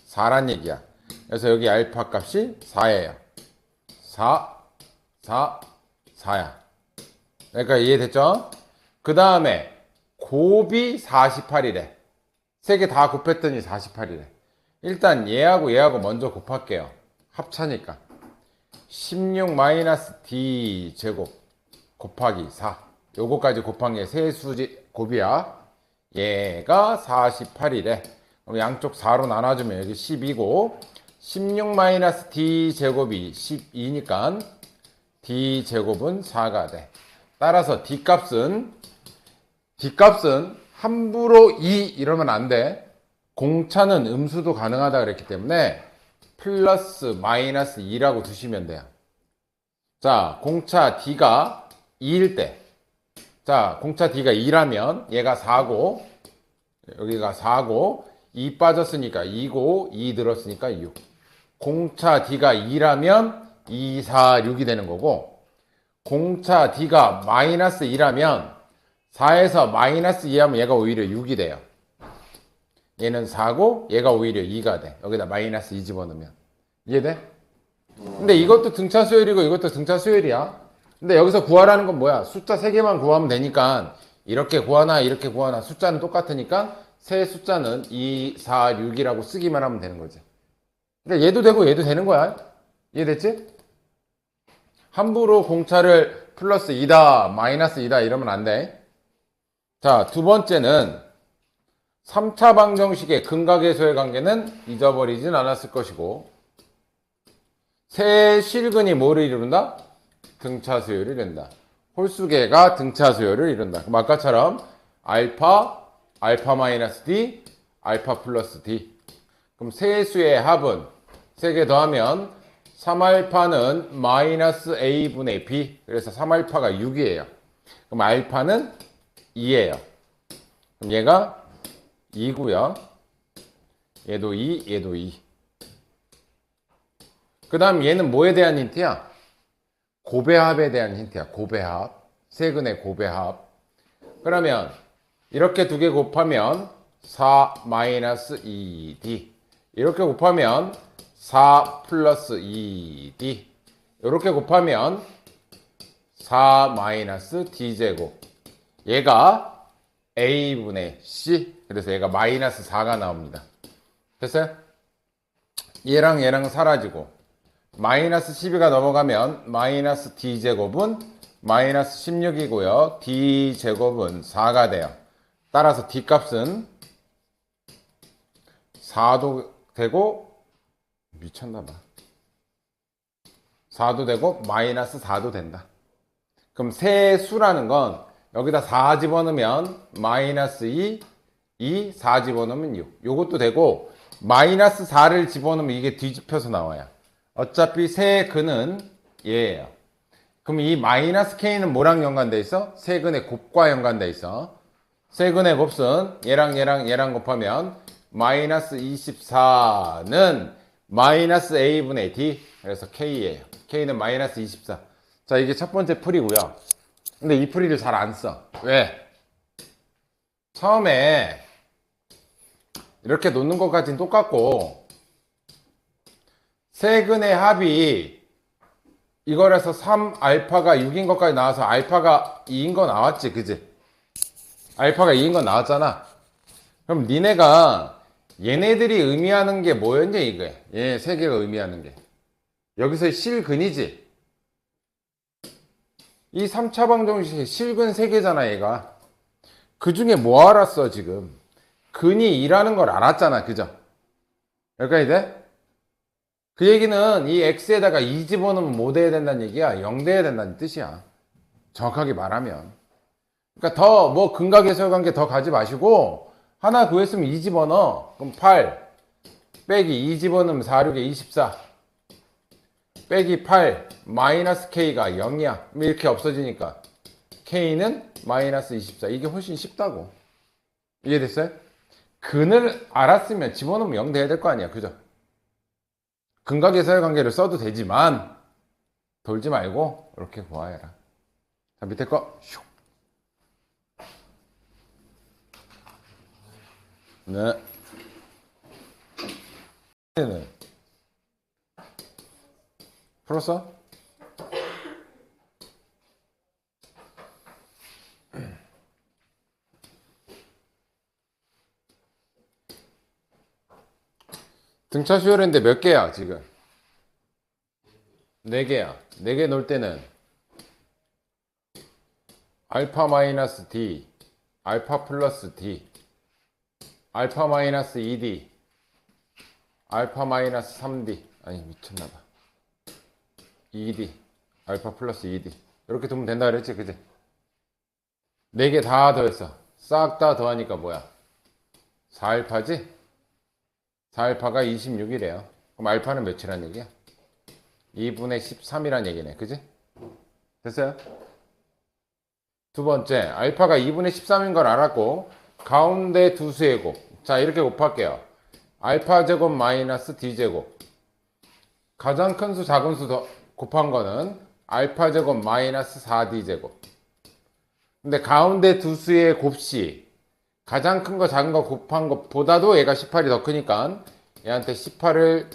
Speaker 1: 4란 얘기야. 그래서 여기 알파 값이 4예요. 4야. 그러니까 이해됐죠? 그 다음에 곱이 48이래. 3개 다 곱했더니 48이래. 일단 얘하고 얘하고 먼저 곱할게요. 합차니까. 16-D 제곱 곱하기 4. 요거까지 곱한 게 세수지 곱이야. 얘가 48이래. 그럼 양쪽 4로 나눠주면 여기 10이고 16-D 제곱이 12니까 D 제곱은 4가 돼. 따라서 D 값은 함부로 2 이러면 안 돼. 공차는 음수도 가능하다 그랬기 때문에 플러스 마이너스 2라고 두시면 돼요. 자, 공차 D가 2일 때. 자, 공차 D가 2라면 얘가 4고 여기가 4고 2 빠졌으니까 2고 2 들었으니까 6. 공차 D가 2라면 2, 4, 6이 되는 거고 공차 D가 마이너스 2라면 4에서 마이너스 2하면 얘가 오히려 6이 돼요. 얘는 4고 얘가 오히려 2가 돼. 여기다 마이너스 2 집어넣으면. 이해돼? 근데 이것도 등차 수열이고 이것도 등차 수열이야. 근데 여기서 구하라는 건 뭐야? 숫자 3개만 구하면 되니까 이렇게 구하나 이렇게 구하나 숫자는 똑같으니까 세 숫자는 2, 4, 6이라고 쓰기만 하면 되는 거지. 그러니까 얘도 되고 얘도 되는 거야. 이해됐지? 함부로 공차를 플러스 2다, 마이너스 2다 이러면 안 돼. 자, 두 번째는 3차 방정식의 근각의소의 관계는 잊어버리진 않았을 것이고 세 실근이 뭐를 이룬다? 등차 수열을 이룬다. 홀수계가 등차 수열을 이룬다. 그럼 아까처럼 알파, 알파 마이너스 D, 알파 플러스 D. 그럼 세 수의 합은 3개 더하면 3알파는 마이너스 A분의 B. 그래서 3알파가 6이에요. 그럼 알파는 2예요. 그럼 얘가 2고요. 얘도 2, 얘도 2. 그 다음 얘는 뭐에 대한 힌트야? 고배합에 대한 힌트야. 고배합. 세근의 고배합. 그러면 이렇게 두 개 곱하면 4 마이너스 2D. 이렇게 곱하면 4 플러스 2D. 이렇게 곱하면 4 마이너스 D제곱. 얘가 A분의 C. 그래서 얘가 마이너스 4가 나옵니다. 됐어요? 얘랑 얘랑 사라지고 마이너스 12가 넘어가면 마이너스 D제곱은 마이너스 16이고요. D제곱은 4가 돼요. 따라서 D값은 4도 되고 미쳤나봐. 4도 되고 마이너스 4도 된다. 그럼 세 수라는 건 여기다 4 집어넣으면 마이너스 2, 4 집어넣으면 6. 요것도 되고 마이너스 4를 집어넣으면 이게 뒤집혀서 나와요. 어차피 세 근은 얘예요. 그럼 이 마이너스 K는 뭐랑 연관돼 있어? 세 근의 곱과 연관돼 있어. 세 근의 곱은 얘랑 곱하면 마이너스 24는 마이너스 A분의 D. 그래서 K예요. K는 마이너스 24. 자, 이게 첫 번째 풀이고요. 근데 이 풀이를 잘 안 써. 왜? 처음에 이렇게 놓는 것까지는 똑같고 세근의 합이 이거라서 3알파가 6인 것까지 나와서 알파가 2인 거 나왔지, 그지? 알파가 2인 거 나왔잖아. 그럼 니네가 얘네들이 의미하는 게 뭐였냐 이거야. 얘 세 개가 의미하는 게 여기서 실근이지. 이 3차 방정식의 실근 3개잖아 얘가. 그 중에 뭐 알았어 지금? 근이 2라는 걸 알았잖아, 그죠? 여기까지 돼? 그 얘기는 이 x에다가 2 집어넣으면 뭐 돼야 된다는 얘기야? 0 돼야 된다는 뜻이야. 정확하게 말하면. 그러니까 더 뭐 근각예술관계 더 가지 마시고 하나 구했으면 2 집어넣어. 그럼 8 빼기 2 집어넣으면 4, 6에 24 빼기 8 마이너스 k가 0이야. 이렇게 없어지니까 k는 마이너스 24. 이게 훨씬 쉽다고. 이해됐어요? 근을 알았으면 집어넣으면 0 돼야 될 거 아니야, 그죠? 근각예술관계를 써도 되지만 돌지 말고 이렇게 보아해라. 자, 밑에 거 슉. 네. 네. 풀었어? 등차 수열인데 몇 개야 지금? 4개야. 4개 놓을 때는 알파 마이너스 d, 알파 플러스 d, 알파 마이너스 2d, 알파 마이너스 3d. 아니 미쳤나봐. 2d, 알파 플러스 2d. 이렇게 두면 된다 그랬지, 그지? 4개 다 더했어. 싹 다 더하니까 뭐야? 4알파지? 4알파가 26이래요. 그럼 알파는 몇이란 얘기야? 2분의 13이란 얘기네, 그지? 됐어요? 두 번째, 알파가 2분의 13인 걸 알았고 가운데 두 수의 곱. 자, 이렇게 곱할게요. 알파 제곱 마이너스 d 제곱. 가장 큰 수 작은 수 더 곱한 거는 알파 제곱 마이너스 4d 제곱. 근데 가운데 두 수의 곱씨 가장 큰 거 작은 거 곱한 것보다도 얘가 18이 더 크니까 얘한테 18을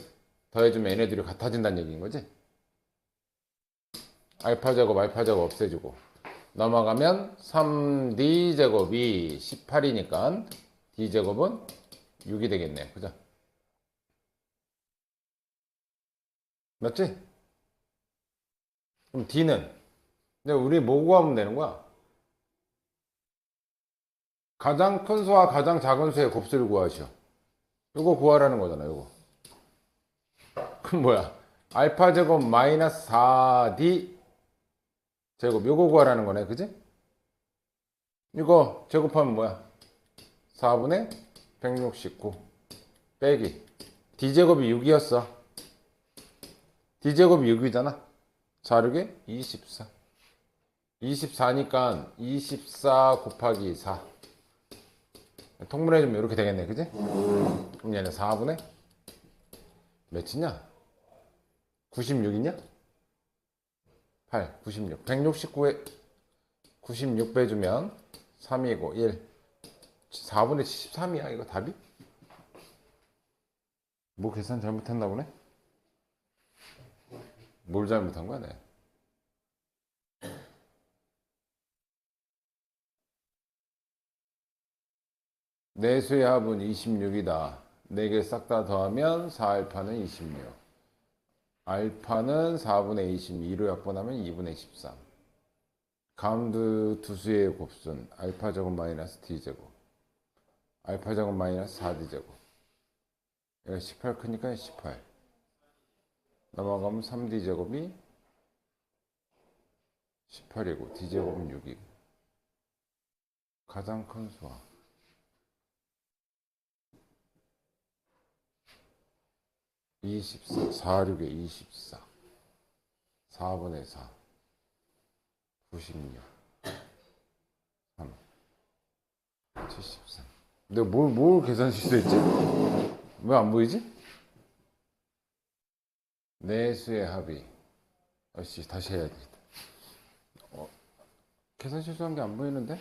Speaker 1: 더해주면 얘네들이 같아진다는 얘기인 거지. 알파 제곱 없애주고 넘어가면 3d 제곱이 18이니까 d 제곱은 6이 되겠네요. 그죠? 맞지? 그럼 d는 이제 우리 뭐 구하면 되는 거야? 가장 큰 수와 가장 작은 수의 곱수를 구하시오. 이거 구하라는 거잖아, 이거. 그럼 뭐야? 알파 제곱 마이너스 4d 제곱 요거 구하라는 거네, 그지? 이거 제곱하면 뭐야? 4분의 169 빼기 d제곱이 6이었어. d제곱이 6이잖아. 4, 6에 24 24니까 24 곱하기 4 통분해주면 이렇게 되겠네, 그지? 그럼 얘는 4분의 몇이냐? 96이냐? 8, 96 169에 96 빼주면 3이고 1 4분의 73이야 이거 답이? 뭐 계산 잘못했나 보네? 뭘 잘못한 거야 내가? 내수의 합은 26이다. 4개 싹 다 더하면 4알파는 26. 알파는 4분의 22로 약분하면 2분의 13. 가운데 두 수의 곱수는 알파 제곱 마이너스 d제곱. 알파 제곱 마이너스 4d제곱. 얘가 18 크니까 18. 넘어가면 3d제곱이 18이고 d제곱은 6이고. 가장 큰 수와 24, 4, 6에 24 4분의 4 96 3 73. 내가 뭘 계산 실수했지? 왜 안 보이지? 내수의 합이 아씨 다시 해야 되겠다. 계산 실수한 게 안 보이는데?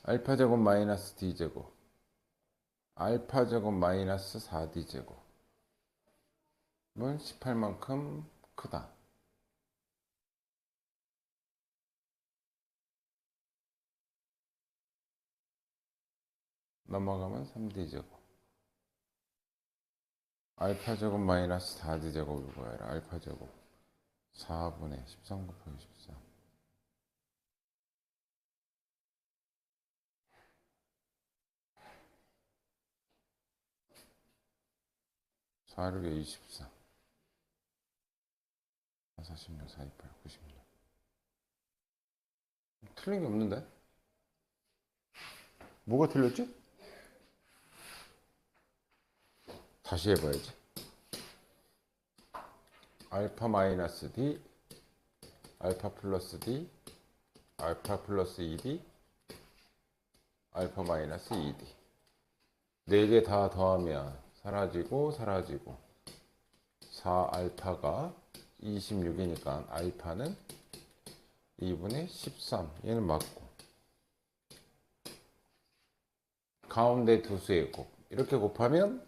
Speaker 1: 알파 제곱 마이너스 d 제곱 알파 제곱 마이너스 4d 제곱은 18만큼 크다. 넘어가면 3d 제곱 알파 제곱 마이너스 4d 제곱을 구해라. 알파 제곱 4분의 13 곱하기 14. 4, 6에 24. 46, 428, 96. 틀린 게 없는데? 뭐가 틀렸지? 다시 해봐야지. 알파 마이너스 D, 알파 플러스 D, 알파 플러스 2D, 알파 마이너스 2D. 네 개 다 더하면 사라지고 사라지고 4알파가 26이니까 알파는 2분의 13. 얘는 맞고 가운데 두 수의 곱 이렇게 곱하면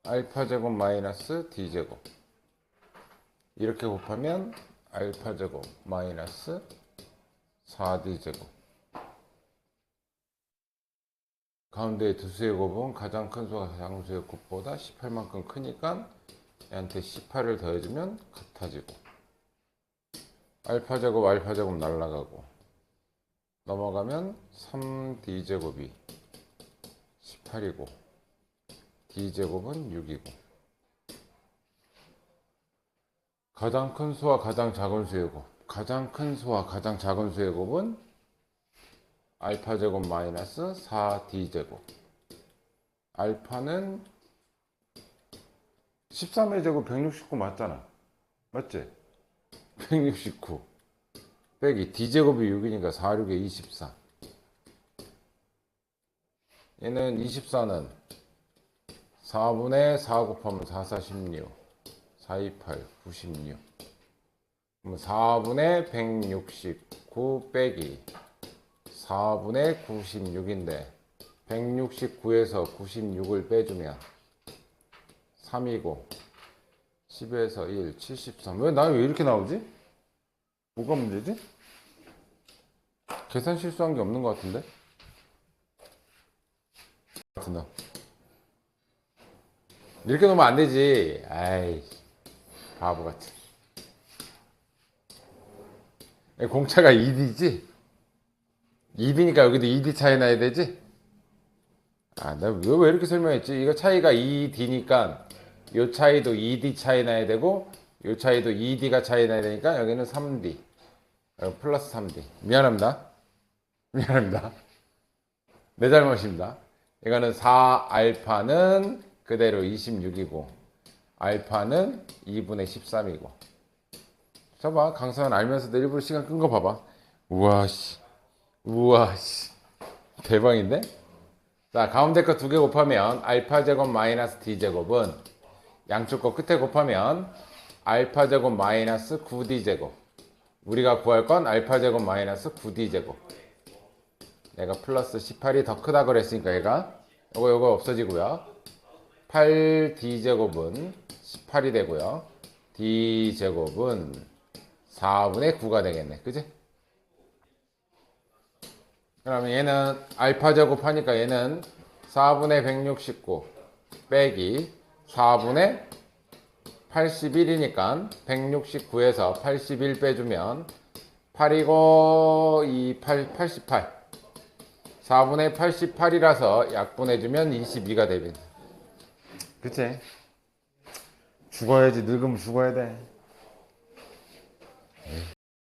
Speaker 1: 알파 제곱 마이너스 D 제곱 이렇게 곱하면 알파 제곱 마이너스 4D 제곱. 가운데 두 수의 곱은 가장 큰 수가 가장 수의 곱보다 18만큼 크니까 얘한테 18을 더해주면 같아지고 알파 제곱 날라가고 넘어가면 3D 제곱이 18이고 D 제곱은 6이고 가장 큰 수와 가장 작은 수의 곱 가장 큰 수와 가장 작은 수의 곱은 알파 제곱 마이너스 4D 제곱. 알파는 13의 제곱 169 맞잖아. 맞지? 169 빼기 D 제곱이 6이니까 4, 6에 24. 얘는 24는 4분의 4 곱하면 4, 4, 16 4, 2, 8, 96. 그럼 4분의 169 빼기 4분의 96인데 169에서 96을 빼주면 3이고 10에서 1, 73. 왜 나는 왜 이렇게 나오지? 뭐가 문제지? 계산 실수한 게 없는 것 같은데? 이렇게 놓으면 안 되지. 아이, 바보같이. 공차가 2D지? 2D니까 여기도 2D 차이 나야 되지? 아, 나 왜 이렇게 설명했지? 이거 차이가 2D니까 요 차이도 2D 차이 나야 되고 요 차이도 2D가 차이 나야 되니까 여기는 3D 플러스 3D. 미안합니다. 미안합니다. 내 잘못입니다. 이거는 4알파는 그대로 26이고 알파는 2분의 13이고. 봐봐, 강사는 알면서도 일부러 시간 끈 거 봐봐. 우와씨, 우와씨, 대박인데? 자, 가운데 거 두 개 곱하면 알파 제곱 마이너스 D 제곱은 양쪽 거 끝에 곱하면 알파 제곱 마이너스 9D 제곱. 우리가 구할 건 알파 제곱 마이너스 9D 제곱. 얘가 플러스 18이 더 크다 그랬으니까 얘가 요거 없어지고요. 8D 제곱은 18이 되고요. D 제곱은 4분의 9가 되겠네. 그지? 그러면 얘는 알파 제곱하니까 얘는 4분의 169 빼기 4분의 81이니까 169에서 81 빼주면 8이고 88 4분의 88이라서 약분해주면 22가 됩니다. 그치? 죽어야지. 늙으면 죽어야 돼. 에이.